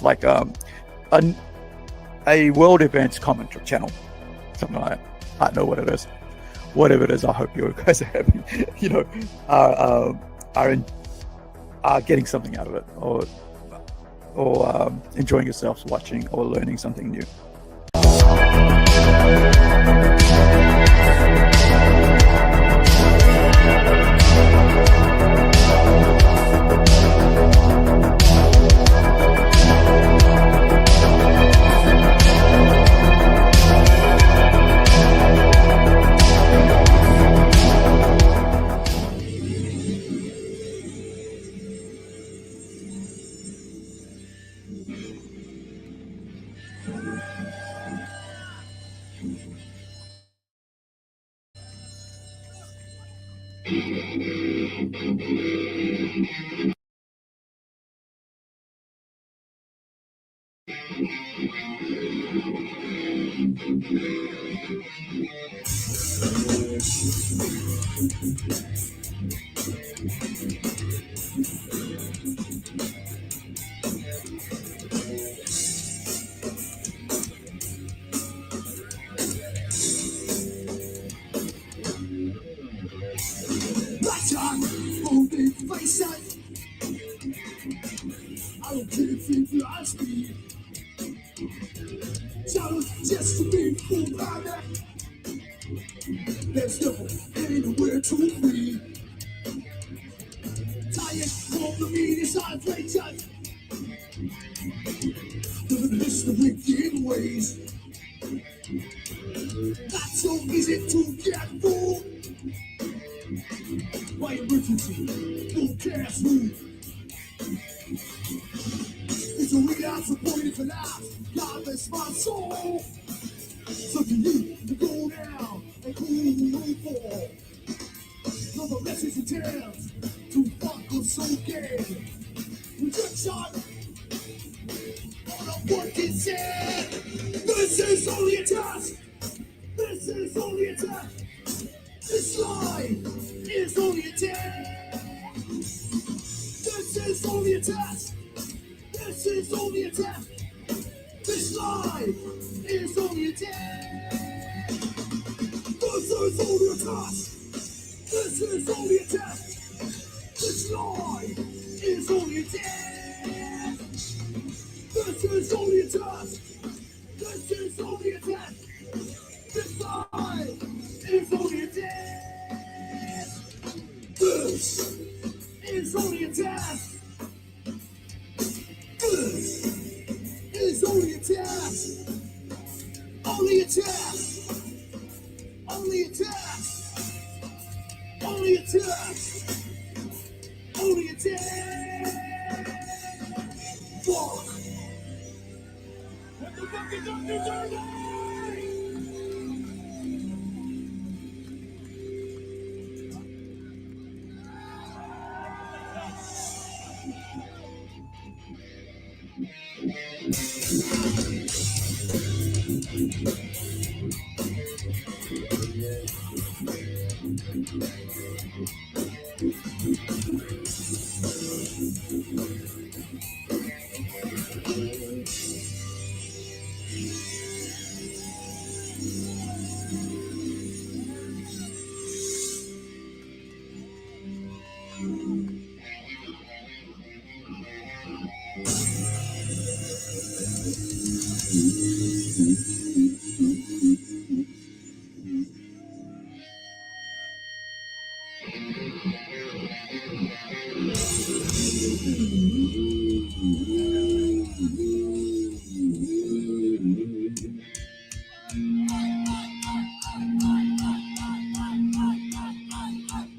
like a world events commentary channel, something like that. I don't know what it is. Whatever it is, I hope you guys are happy. Are getting something out of it, or enjoying yourselves watching or learning something new. I don't care if you ask me. Just to be fooled by that. There's no anywhere to be. Tired from the meanest outrageous. Living this the wicked ways. Not so easy to get fooled. White emergency, full cash move. It's a way out supporting for life. God bless my soul. So can you to go down and cool for? No the message and tales to fuck us so gay. Rejection on a working set. This is only a test. This is only a test. This life is only a test. This is only a test. This is only a test. This life is only a test. This is only a test. This is only a test. This life is only a test. This is only a test. This is only a test. This life is only a test. This is only a test. This is only a test. Only a test. Only a test. Only a test. Only a test. Fuck. What the fuck is Dr. Journey?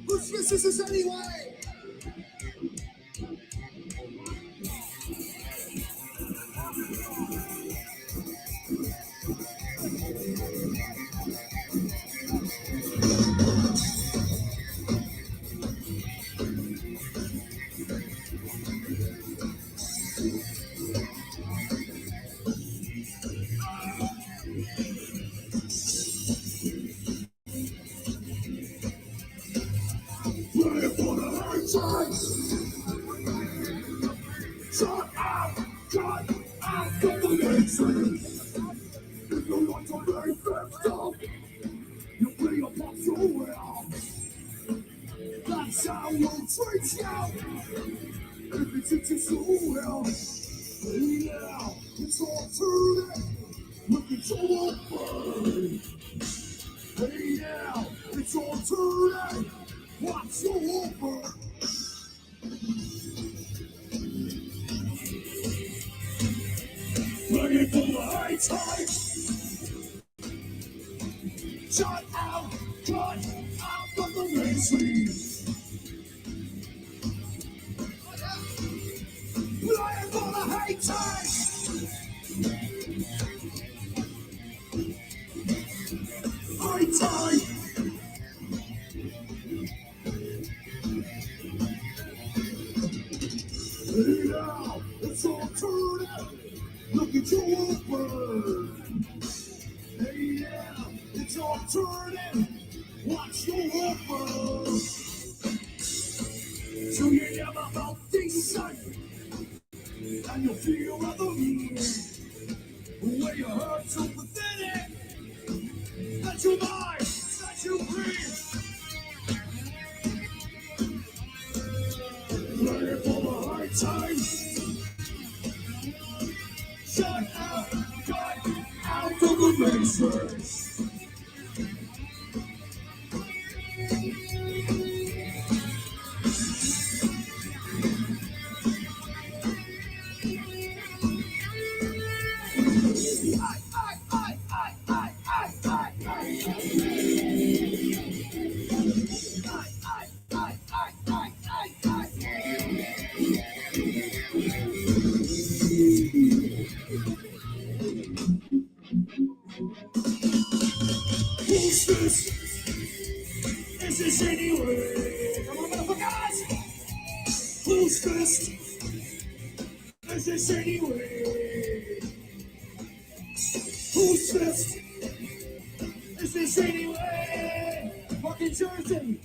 Whose business is this anyway? Play for the hard times. Shut up, shut the very first time you play your part so well. That's how we'll treat you. If it treats you so well. Hey now, it's all turning. Look at your open. Hey now, it's all turning. Watch your open. Looking for the high tide. Shut out, cut out from the mainstream. Looking for the high tide. High tide. Hey now, it's all turning. Look at your open. Hey yeah, it's all turning. Watch your open. So you never felt decent, and you feel other mean. Where you hurt so pathetic that your mind set you free. Looking for the high time. Shut out, cut out of the mainstream. Who's this? Is this anyway? Come on, motherfuckers! Who's this? Is this anyway? Who's this? Is this anyway? Fucking Jersey!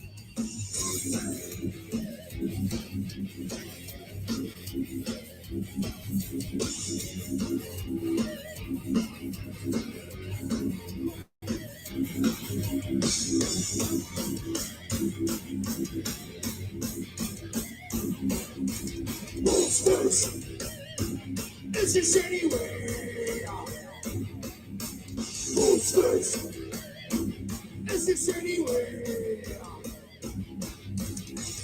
Who's this? Is this anyway? Who's this? Is this anyway?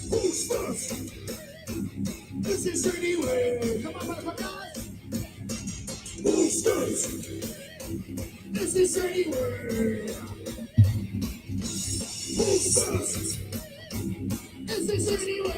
Who's this? Is this anyway? Come on, motherfuckers! Who's this? Is this anyway? Who's this? Is this anyway?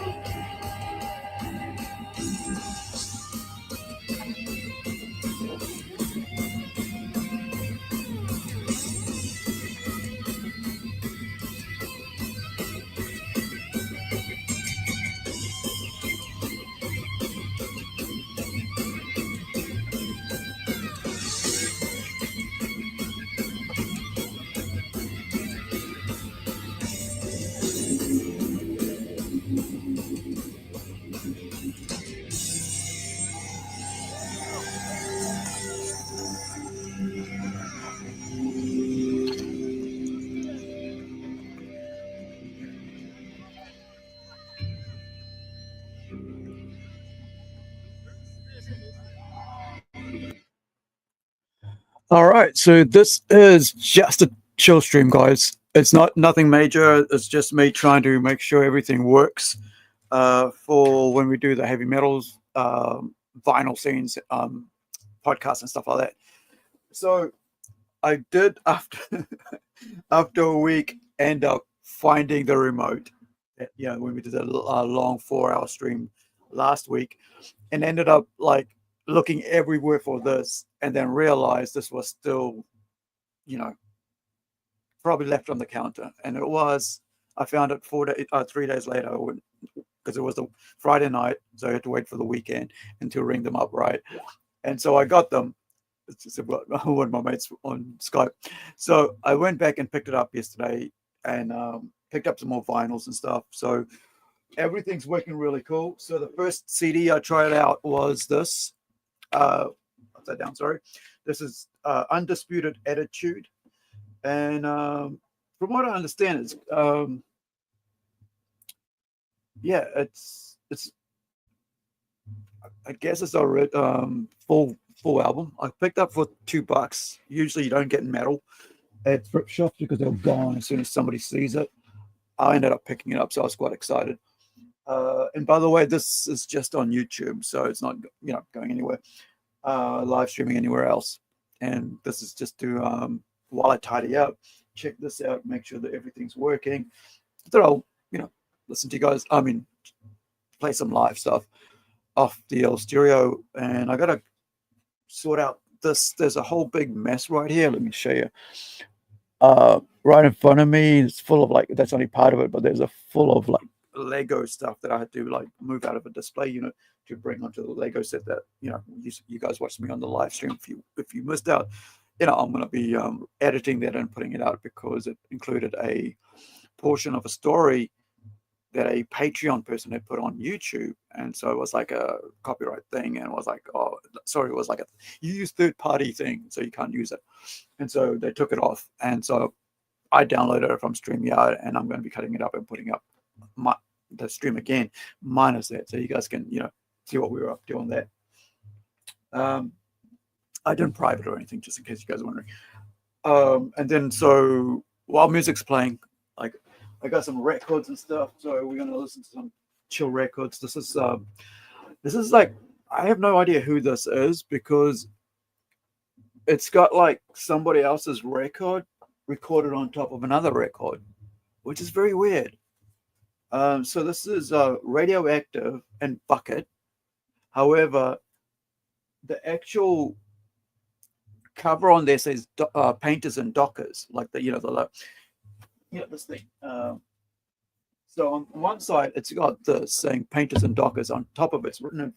All right, so this is just a chill stream, guys. It's nothing major. It's just me trying to make sure everything works for when we do the heavy metals, vinyl scenes, podcasts and stuff like that. So I did after a week end up finding the remote. When we did a long 4-hour stream last week, and ended up like looking everywhere for this, and then realized this was still, probably left on the counter. And it was. I found it 3 days later, because it was a Friday night, so I had to wait for the weekend and to ring them up, right? And so I got them. It's just one of my mates on Skype. So I went back and picked it up yesterday, and picked up some more vinyls and stuff. So everything's working really cool. So the first CD I tried out was this. Upside down, sorry. This is Undisputed Attitude, and from what I understand, it's yeah, it's I guess it's a full album. I picked up for $2. Usually, you don't get metal at thrift shops because they're gone as soon as somebody sees it. I ended up picking it up, so I was quite excited. And by the way, this is just on YouTube, so it's not going anywhere, live streaming anywhere else. And this is just to while I tidy up, check this out, make sure that everything's working. Then I'll listen to you guys. I mean, play some live stuff off the old stereo, and I gotta sort out this. There's a whole big mess right here. Let me show you. Right in front of me, it's full of that's only part of it, but there's a full of Lego stuff that I had to move out of a display unit to bring onto the Lego set that you guys watched me on the live stream. If you missed out, I'm going to be editing that and putting it out because it included a portion of a story that a Patreon person had put on YouTube, and so it was like a copyright thing, and it was like, oh, sorry, it was like you use third-party thing, so you can't use it, and so they took it off, and so I downloaded it from StreamYard, and I'm going to be cutting it up and putting up the stream again, minus that, so you guys can see what we were up to on that. I didn't private or anything, just in case you guys are wondering. And then so while music's playing, I got some records and stuff, so we're gonna listen to some chill records. This is like, I have no idea who this is because it's got somebody else's record recorded on top of another record, which is very weird. So this is Radioactive and Bucket. However, the actual cover on there says Painters and Dockers, this thing. So on one side, it's got the saying Painters and Dockers. On top of it's written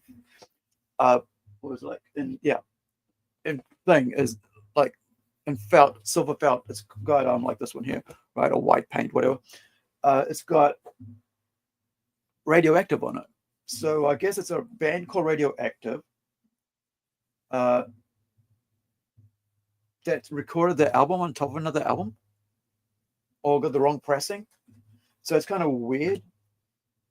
in in thing is in felt, silver felt. It's got like this one here, right, or white paint, whatever. It's got Radioactive on it. So I guess it's a band called Radioactive that recorded the album on top of another album, or got the wrong pressing. So it's kind of weird.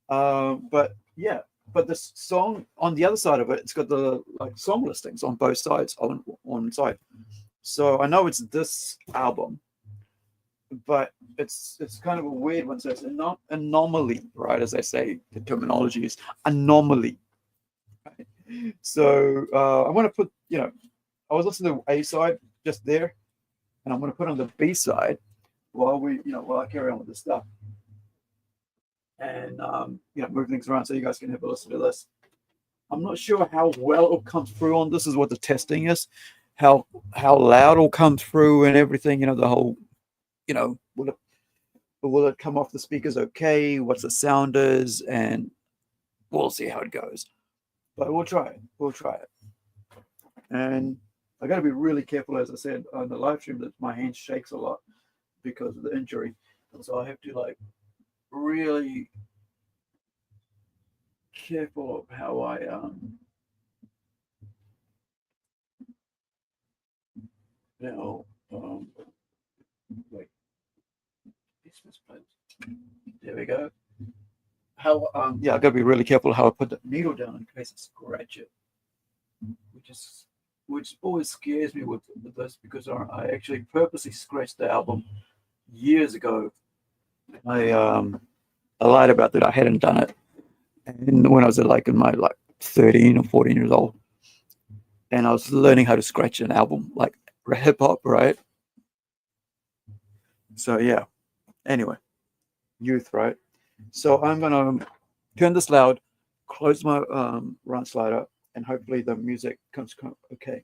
But yeah, but the song on the other side of it, it's got the song listings on both sides on one side. So I know it's this album, but it's kind of a weird one. So it's anomaly, right? As they say, the terminology is anomaly. Right? So I want to put, I was listening to A side just there, and I'm going to put on the B side while I carry on with this stuff, and move things around so you guys can have a listen to this. I'm not sure how well it'll come through on this. Is what the testing is, how loud it'll come through and everything. The whole, will it come off the speakers okay? What's the sound is, and we'll see how it goes. But we'll try it. And I got to be really careful, as I said on the live stream, that my hand shakes a lot because of the injury, so I have to really careful of how I wait, there we go. How I gotta be really careful how I put the needle down in case I scratch it, which always scares me with this, because I actually purposely scratched the album years ago. I lied about that. I hadn't done it, and when I was in my 13 or 14 years old, and I was learning how to scratch an album, like hip hop, right? So yeah. Anyway, youth, right? So I'm gonna turn this loud, close my run slider, and hopefully the music comes okay.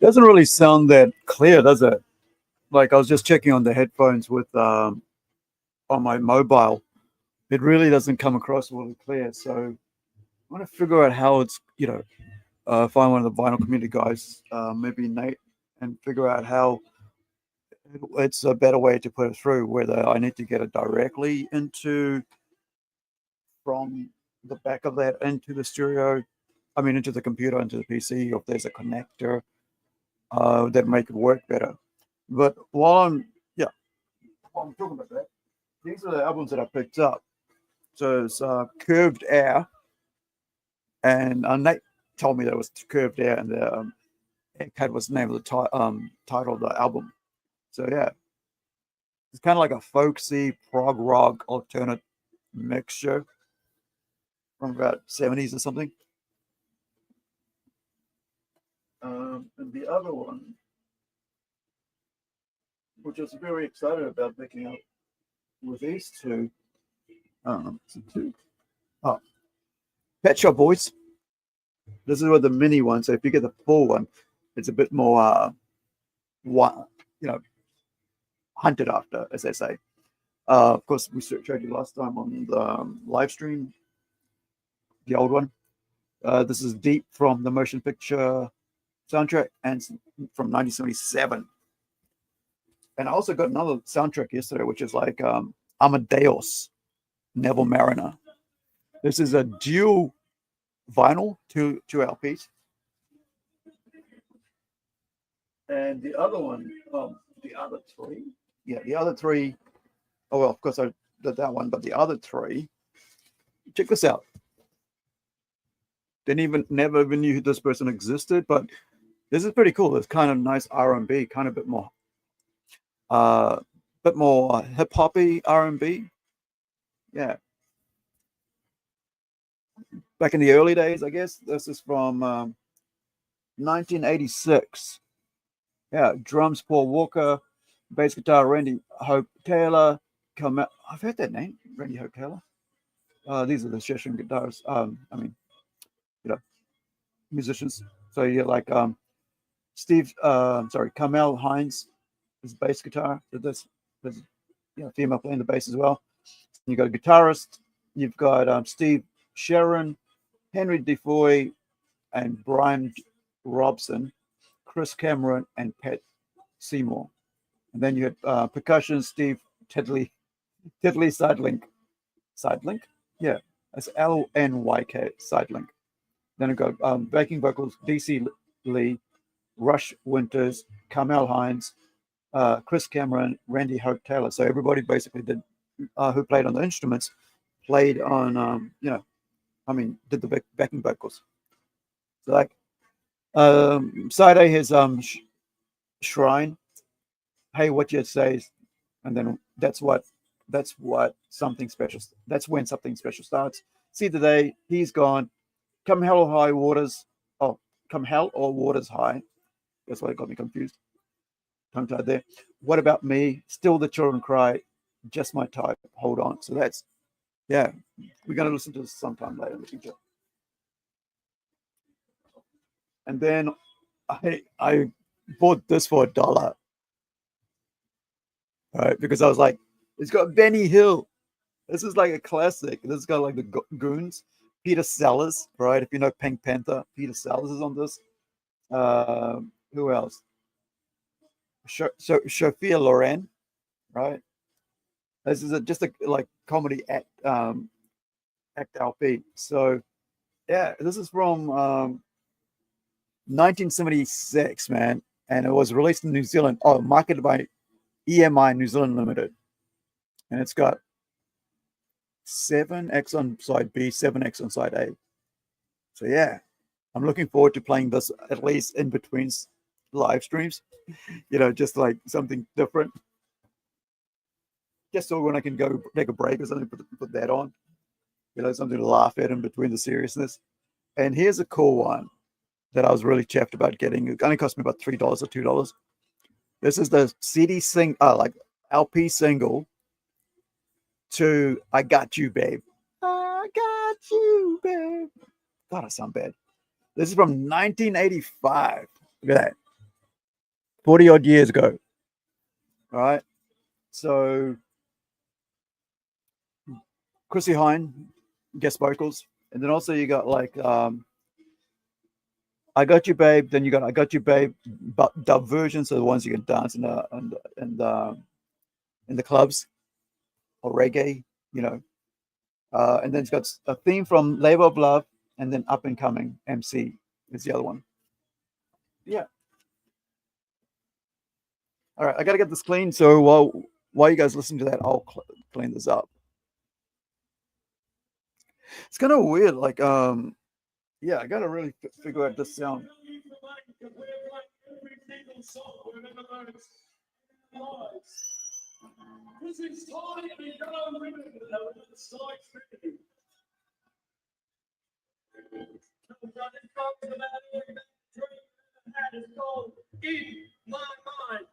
Doesn't really sound that clear, does it? Like I was just checking on the headphones with on my mobile. It really doesn't come across really clear. So I want to figure out how it's find one of the vinyl community guys, maybe Nate, and figure out how it's a better way to put it through. Whether I need to get it directly into from the back of that into the stereo, I mean into the computer, into the PC, or if there's a connector that make it work better. But while I'm talking about that, these are the albums that I picked up. So it's Curved Air, and Nate told me that it was Curved Air, and the Aircat was the name of the title of the album. So yeah, it's kind of like a folksy prog rock alternate mixture from about 70s or something. And the other one, which I was very excited about picking up, with these two. Oh, Pet Shop Boys. This is what the mini one. So if you get the full one, it's a bit more, hunted after, as they say. Of course, we showed you last time on the live stream, the old one. This is Deep from the motion picture soundtrack and from 1977. And I also got another soundtrack yesterday, which is like Amadeus, Neville Mariner. This is a dual vinyl, two LPs. And the other one, the other three. Yeah, the other three. Oh, well, of course I did that one, but the other three, check this out. Never even knew this person existed, but this is pretty cool. It's kind of nice R&B, kind of bit more hip hoppy R&B. Yeah. Back in the early days, I guess. This is from 1986. Yeah, drums Paul Walker, bass guitar Randy Hope Taylor. I've heard that name, Randy Hope Taylor. These are the session guitars. Musicians. So yeah, like Carmel Hines is bass guitar. So there's female playing the bass as well. You got a guitarist. You've got Steve Sharon, Henry DeFoy, and Brian Robson, Chris Cameron, and Pat Seymour. And then you had percussion, Steve Tiddley Sidelink. Sidelink? Yeah, that's LNYK, Sidelink. Then I got backing vocals, DC Lee, Rush Winters, Carmel Hines, Chris Cameron, Randy Hope Taylor. So everybody basically did, who played on the instruments, played on, did the backing vocals. So like, side A has Shrine, Hey, What You Say, and then that's when something special starts. See Today, He's Gone, Come Hell or High Waters. Oh, Come Hell or Waters High. That's why it got me confused. Tongue tied there. What About Me? Still the Children Cry. Just My Type. Hold On. So that's, yeah, we're going to listen to this sometime later in the future. And then I bought this for $1. Right, because I was like, it's got Benny Hill. This is like a classic. This has got like the Goons. Peter Sellers, right? If you know Pink Panther, Peter Sellers is on this. Who else? Sophia Loren, right? This is just a like comedy act LP. So yeah, this is from 1976, man, and it was released in New Zealand. Oh, marketed by EMI New Zealand Limited, and it's got 7X on side B, 7X on side A. So yeah, I'm looking forward to playing this at least in between live streams. Just like something different. Just so when I can go take a break or something, put that on. Something to laugh at in between the seriousness. And here's a cool one that I was really chuffed about getting. It only cost me about $3 or $2. This is the CD like LP single to "I Got You, Babe." I got you, babe. God, I sound bad. This is from 1985. Look at that, 40 odd years ago. All right, so Chrissy Hine guest vocals, and then also you got like "I Got You, Babe." Then you got "I Got You, Babe," but dub version, so the ones you can dance in the clubs or reggae, you know. And then it's got a theme from Labor of Love, and then Up and Coming MC is the other one. Yeah. All right, I gotta get this clean. So while you guys listen to that, I'll clean this up. It's kind of weird. Like yeah, I gotta really figure out this sound. In my mind.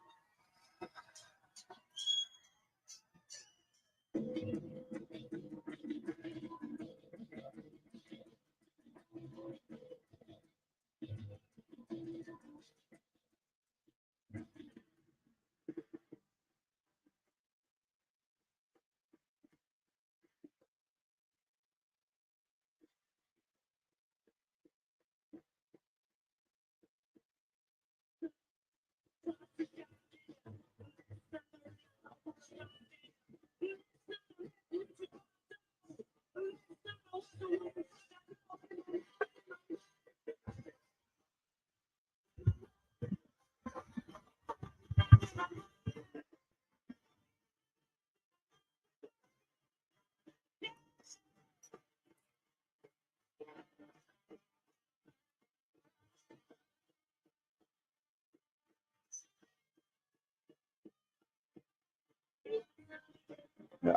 Yeah.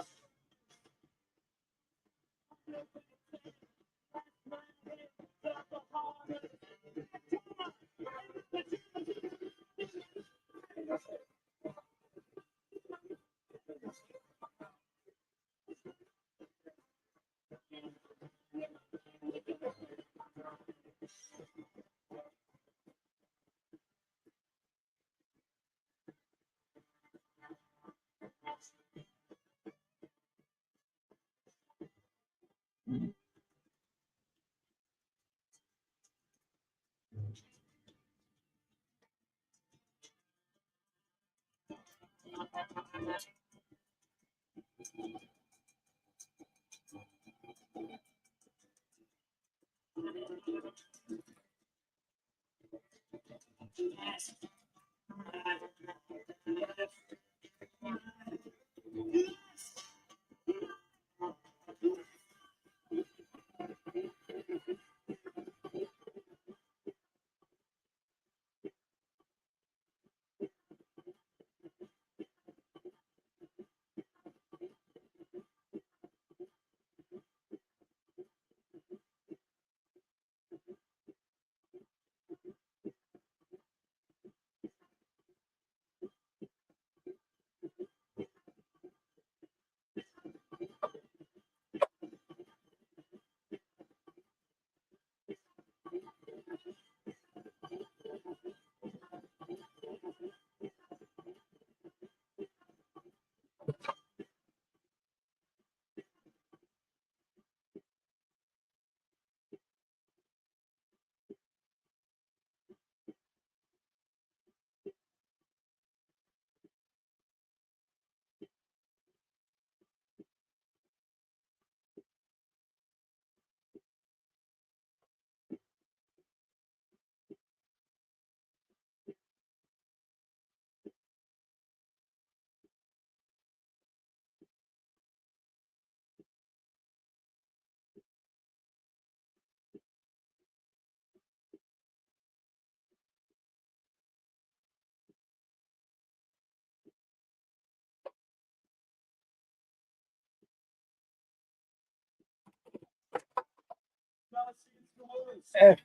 F.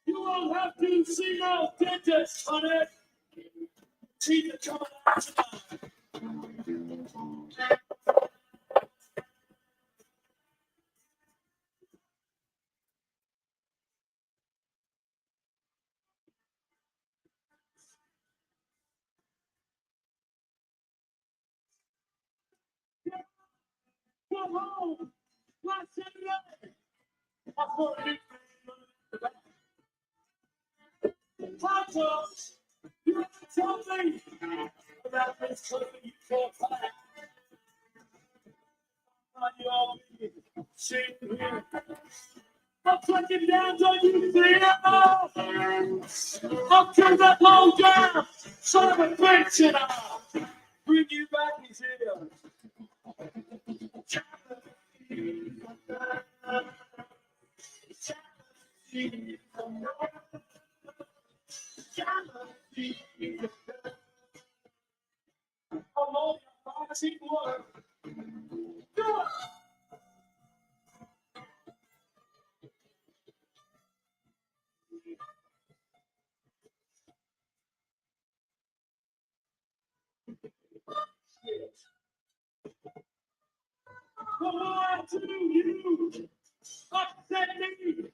You won't have to see no dentist, honey. Teeth are coming out tonight. Come home. Last Saturday. I thought it hot dogs. You have to tell me about this country you can't find. I'm clicking down, don't you see it? I'll turn that low down. Son of a bitch, and I'll bring you back his ear. Come on, you water. Do it. Come on to you. Upset me.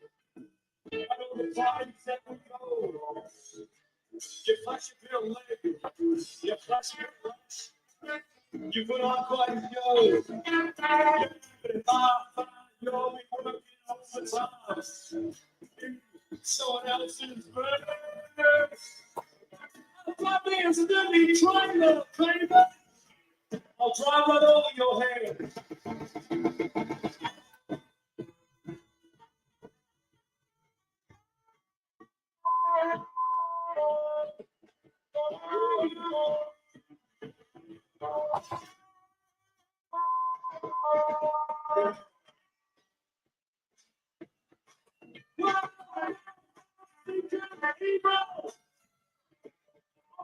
I know the times that we go. You flash your leg. You flash your flash. You put on quite a show. Yo, we working on the time. Someone else's bird. My man's gonna be trying to baby. I'll drive right over your head.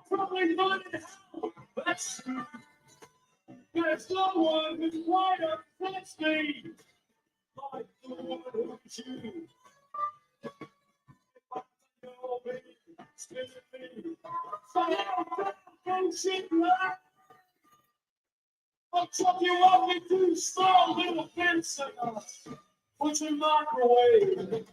Probably not in hell. That's there's no one who's quite upsets me like the one who's you. You're me, spinning me. Bullshit, man. I'll chop you up in two small little bits and put your microwave.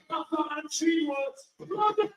I thought she was running.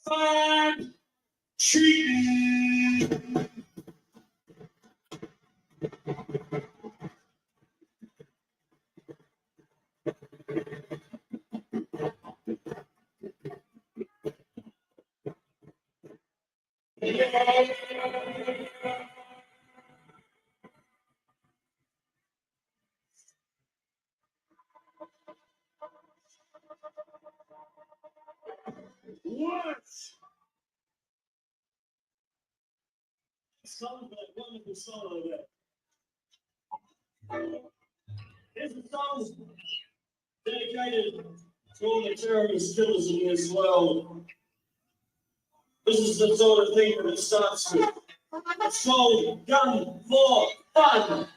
Fine. Cheating. What? Song that wonderful song that. Here's a song dedicated to all the terrorist killers in this world. This is the sort of thing that it starts with. It's called Gun for Fun.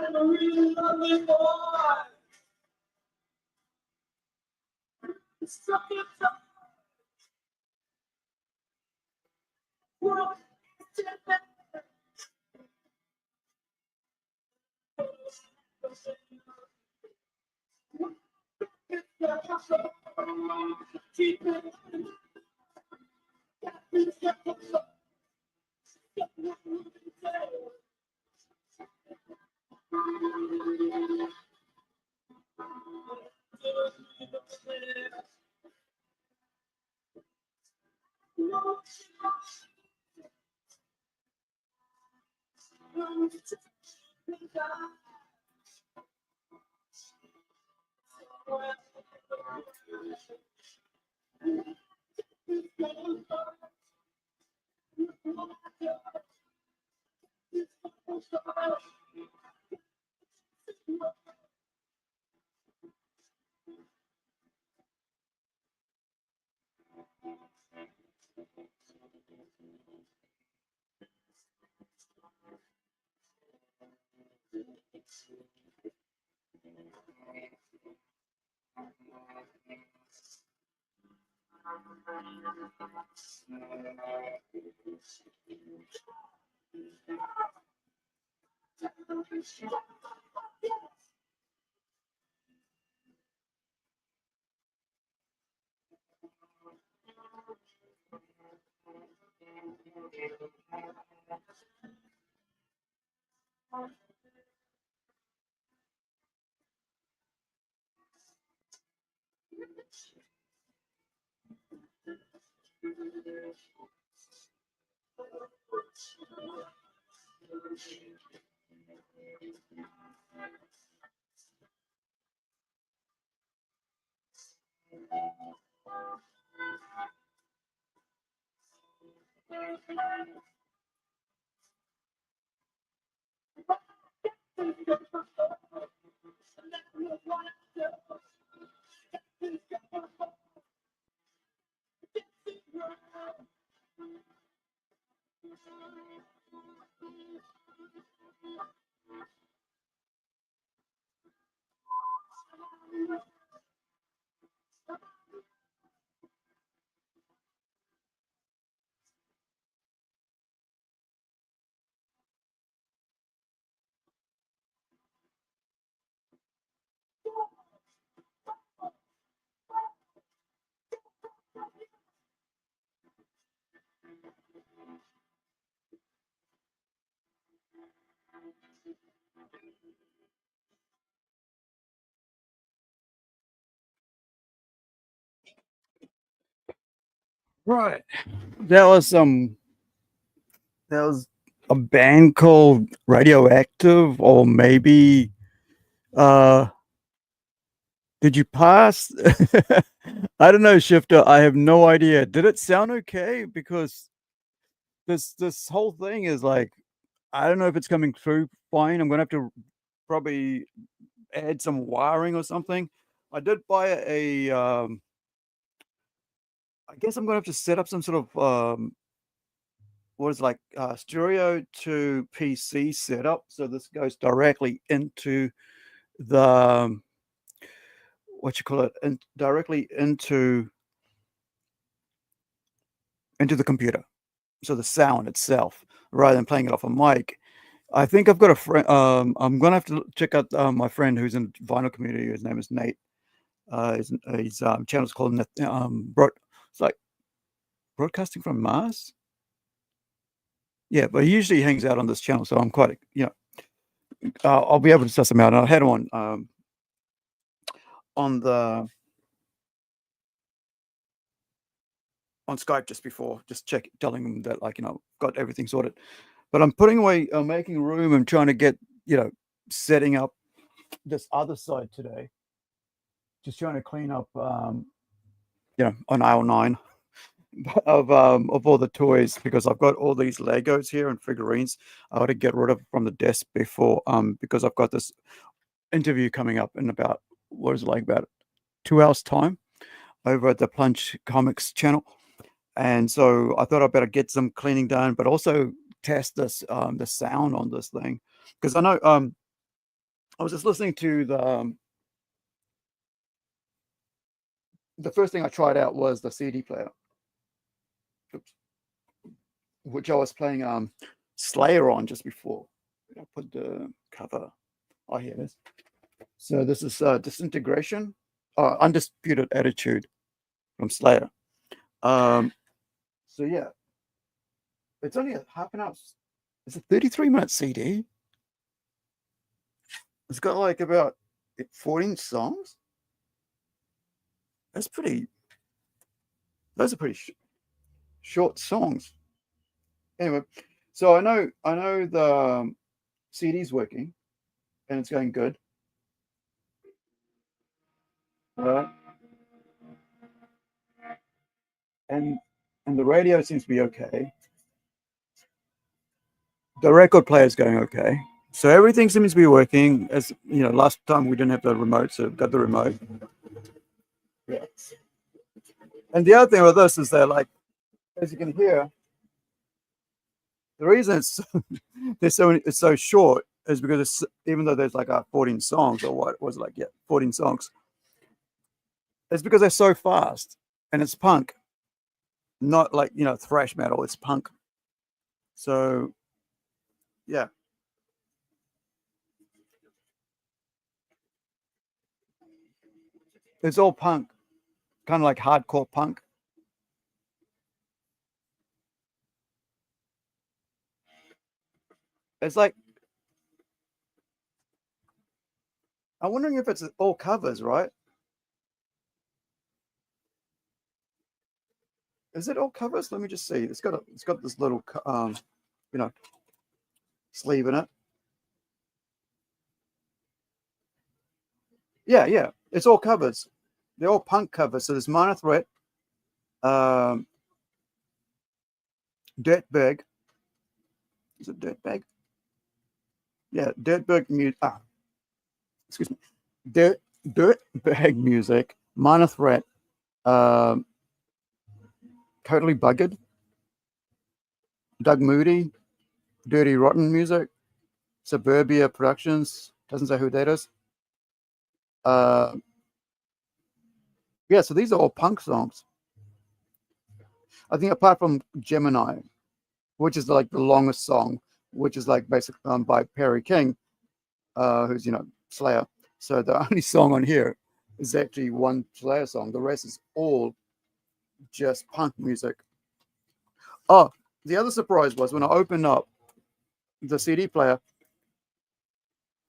Every lovely boy. Stuck in the world. Right. That was that was a band called Radioactive, or maybe uh did you pass? I don't know, Shifter. I have no idea. Did it sound okay? Because this whole thing is like, I don't know if it's coming through fine. I'm gonna have to probably add some wiring or something. I did buy I guess I'm gonna have to set up some sort of what is like stereo to PC setup. So this goes directly into the what you call it, and directly into the computer. So the sound itself, rather than playing it off a mic. I think I've got a friend. I'm gonna have to check out my friend who's in vinyl community. His name is Nate. His channel's called it's like Broadcasting from Mars. Yeah, but he usually hangs out on this channel, so I'm quite, I'll be able to suss him out. And I had him on the on Skype just before, just telling them that, like, got everything sorted. But I'm putting away, making room and trying to get, setting up this other side today. Just trying to clean up, on aisle 9 of all the toys, because I've got all these Legos here and figurines I ought to get rid of from the desk before, because I've got this interview coming up in about, about 2 hours time over at the Plunge Comics channel. And so I thought I'd better get some cleaning done, but also test this, the sound on this thing, because I know, I was just listening to the first thing I tried out was the CD player. Oops. Which I was playing Slayer on just before. I put the cover. Oh, here it is. So this is Disintegration, Undisputed Attitude from Slayer. So yeah, it's only a half an hour. It's a 33-minute CD. It's got like about 14 songs. Those are pretty short songs. Anyway, so I know the CD's working and it's going good. And the radio seems to be okay. The record player is going okay. So everything seems to be working. As last time we didn't have the remote, so we've got the remote. Yeah. And the other thing with this is that, like, as you can hear, the reason it's so short is because even though there's like 14 songs, or what was it, like, 14 songs, it's because they're so fast, and it's punk, not like thrash metal. It's punk. So yeah, it's all punk, kind of like hardcore punk. It's like, I'm wondering if it's all covers, right? Is it all covers? Let me just see. It's got this little sleeve in it. Yeah, it's all covers. They're all punk covers. So there's Minor Threat, Dirtbag. Is it Dirtbag? Yeah, Dirtbag music. Excuse me. Dirtbag Music, Minor Threat, Totally Buggered, Doug Moody, Dirty Rotten Music, Suburbia Productions. Doesn't say who that is. Yeah, so these are all punk songs. I think apart from Gemini, which is like the longest song, which is like basically by Perry King, who's Slayer. So the only song on here is actually one Slayer song. The rest is all just punk music. Oh, the other surprise was when I opened up the CD player,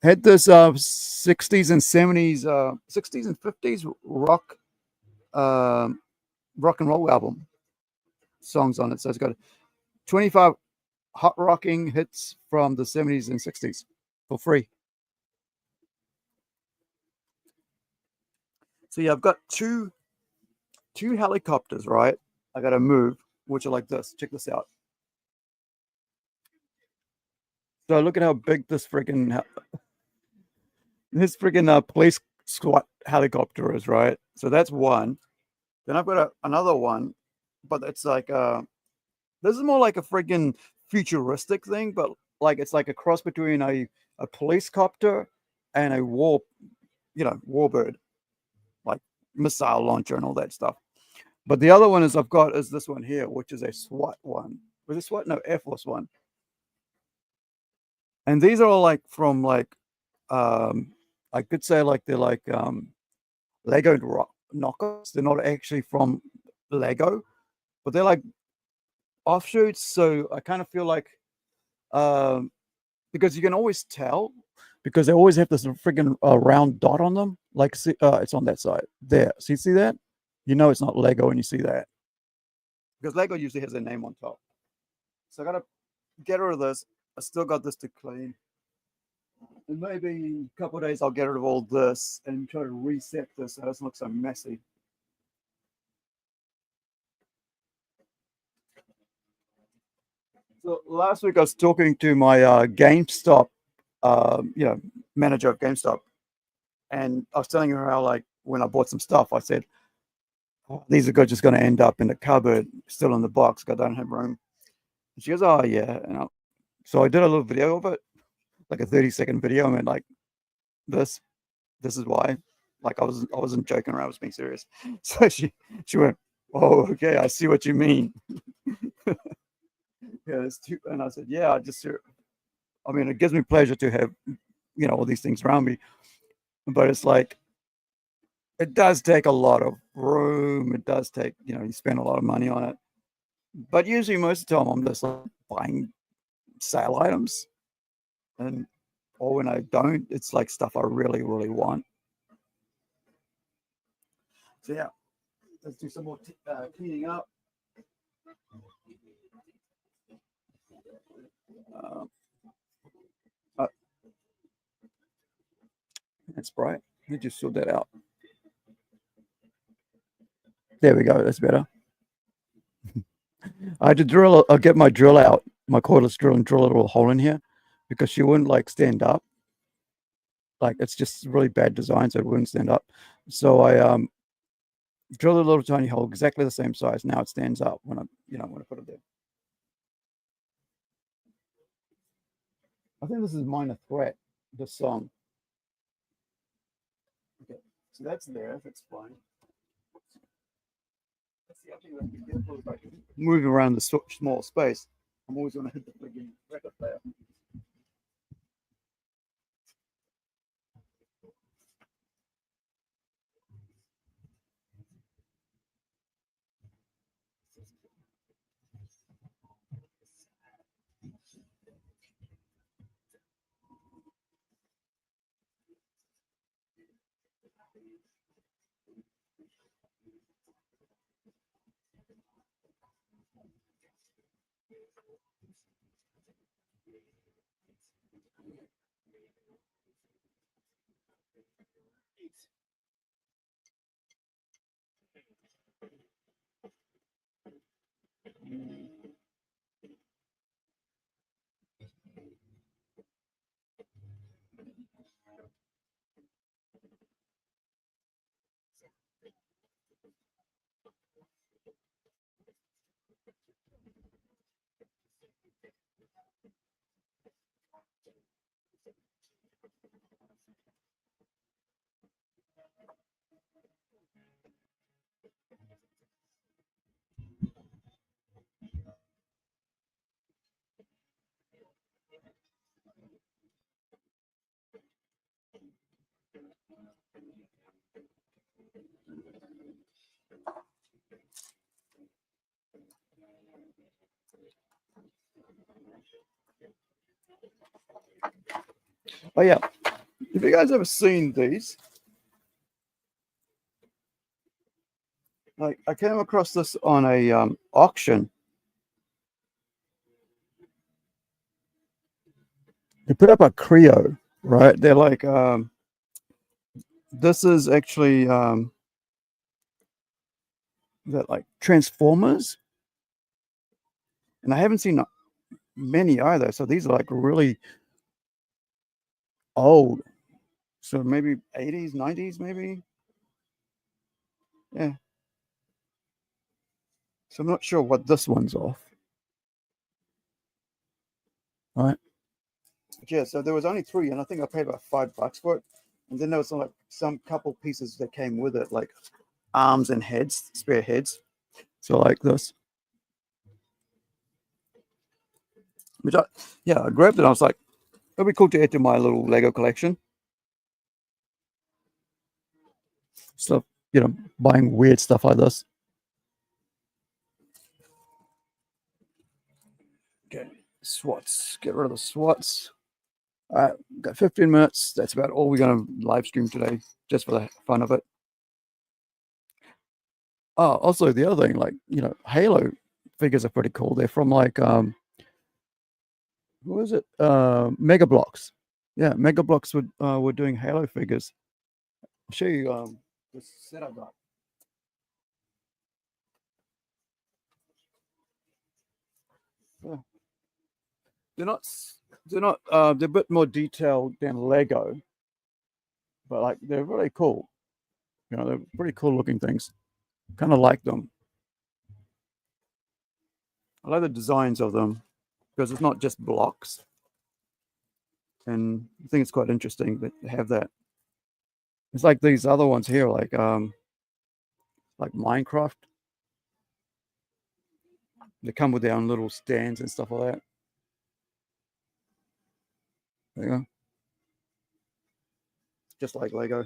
had this 60s and 70s, 60s and 50s rock and roll album songs on it. So it's got 25 hot rocking hits from the 70s and 60s for free. So yeah, I've got two helicopters, right? I got to move, which are like this. Check this out. So look at how big this freaking police squad helicopter is, right? So that's one. Then I've got another one, but it's like this is more like a freaking futuristic thing, but like it's like a cross between a police copter and a warbird, like missile launcher and all that stuff. But the other one is this one here, which is a SWAT one. Was it SWAT? No, Air Force One. And these are all like from like I could say like they're like Lego knockoffs. They're not actually from Lego, but they're like offshoots. So I kind of feel like because you can always tell because they always have this freaking round dot on them. Like it's on that side there. So you see that? You know it's not Lego when you see that. because Lego usually has their name on top. So I gotta get rid of this. I still got this to clean. And maybe in a couple of days I'll get rid of all this and try to reset this so it doesn't look so messy. So last week I was talking to my GameStop, manager of GameStop, and I was telling her how, like, when I bought some stuff, I said, "Oh, these are just going to end up in the cupboard, still in the box, because I don't have room." And she goes, "Oh yeah," so I did a little video of it, like a 30-second video, and like, this is why. Like, I wasn't joking around, I was being serious. So she went, "Oh, okay, I see what you mean." Yeah, it's too, and I said, "Yeah, I mean, it gives me pleasure to have, all these things around me, but it's like it does take a lot of room. It does take, you spend a lot of money on it. But usually, most of the time, I'm just like buying sale items, or when I don't, it's like stuff I really, really want." So yeah, let's do some more cleaning up. Uh, that's bright. Let me just sort that out. There we go. That's better. I had to I'll get my drill out, my cordless drill, and drill a little hole in here because she wouldn't like stand up. Like, it's just really bad design, so it wouldn't stand up. So I drilled a little tiny hole, exactly the same size. Now it stands up when I put it there. I think this is Minor Threat, the song. Okay, so that's there. That's fine. Moving around the small space, I'm always going to hit the frigging record player. Oh yeah, have you guys ever seen these? Like, I came across this on a auction. They put up a Creo, right? They're like, this is actually that like Transformers, and I haven't seen many either. So these are like really old, so maybe 80s, 90s, maybe. Yeah. So I'm not sure what this one's off. All right. But yeah, so there was only 3, and I think I paid about $5 for it. And then there was some couple pieces that came with it, like arms and heads, spare heads. So like this. Which I grabbed it. I was like, it'd be cool to add to my little Lego collection. So, buying weird stuff like this. Okay, SWATs. Get rid of the SWATs. All right, got 15 minutes. That's about all we're going to live stream today, just for the fun of it. Oh, also the other thing, like, Halo figures are pretty cool. They're from like who is it? Mega Bloks. Yeah, Mega Bloks were doing Halo figures. I'll show you the set I got. Yeah. They're not they're a bit more detailed than Lego, but like they're really cool. You know, they're pretty cool looking things. Kind of like them. I like the designs of them because it's not just blocks. And I think it's quite interesting that they have that. It's like these other ones here, like Minecraft. They come with their own little stands and stuff like that. There you go. Just like Lego.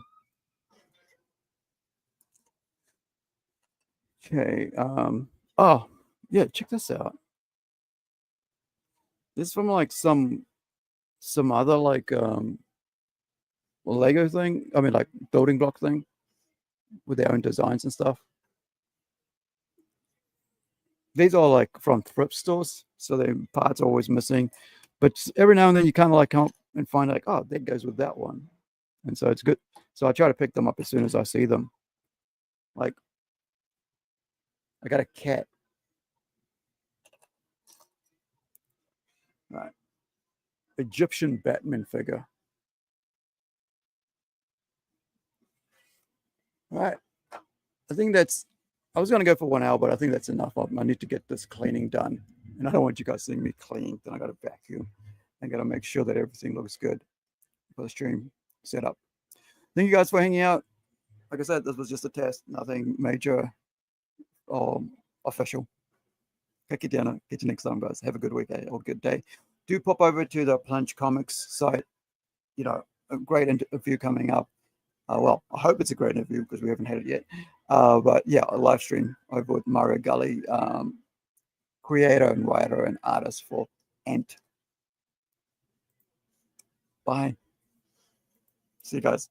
Okay. Oh, yeah, check this out. This is from like some other like Lego thing. I mean like building block thing with their own designs and stuff. These are like from thrift stores, so their parts are always missing. But every now and then you kind of like come up and find like, oh, that goes with that one. And so it's good. So I try to pick them up as soon as I see them. Like I got a cat. Right. Egyptian Batman figure. All right. I think that's I was going to go for 1 hour, but I think that's enough. I need to get this cleaning done. And I don't want you guys seeing me clean. Then I got to vacuum. I got to make sure that everything looks good for the stream setup. Thank you guys for hanging out. Like I said, this was just a test. Nothing major or official. Catch you dinner. Get you next time, guys. Have a good week or a good day. Do pop over to the Plunge Comics site. You know, a great interview coming up. Well, I hope it's a great interview because we haven't had it yet. But yeah, a live stream over with Mario Gully, creator and writer and artist for Ant. Bye. See you guys.